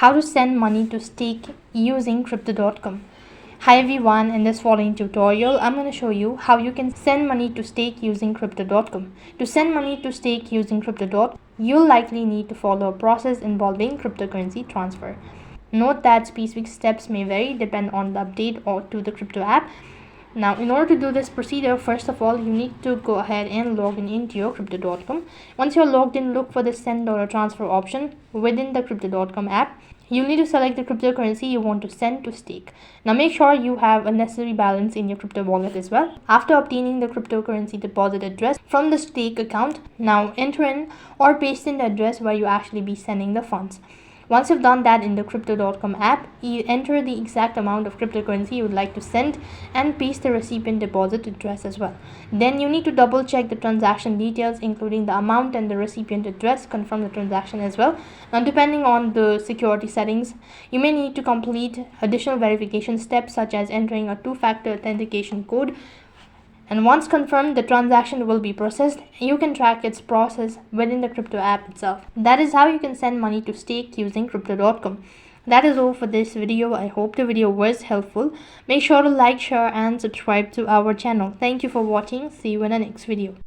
How to send money to stake using crypto.com. Hi everyone, in this following tutorial I'm going to show you how you can send money to stake using crypto.com. To send money to stake using crypto.com, you'll likely need to follow a process involving cryptocurrency transfer. Note that specific steps may vary depending on the update or to the crypto app. Now, in order to do this procedure, first of all, you need to go ahead and log in into your crypto.com. Once you're logged in, look for the send or transfer option within the crypto.com app. You need to select the cryptocurrency you want to send to stake. Now, make sure you have a necessary balance in your crypto wallet as well. After obtaining the cryptocurrency deposit address from the stake account, now enter in or paste in the address where you actually be sending the funds. Once you've done that in the crypto.com app, you enter the exact amount of cryptocurrency you would like to send and paste the recipient deposit address as well. Then you need to double check the transaction details, including the amount and the recipient address, confirm the transaction as well. Now, depending on the security settings, you may need to complete additional verification steps such as entering a two-factor authentication code. And once confirmed, the transaction will be processed. You can track its process within the crypto app itself. That is how you can send money to stake using crypto.com. That is all for this video. I hope the video was helpful. Make sure to like, share and subscribe to our channel. Thank you for watching. See you in the next video.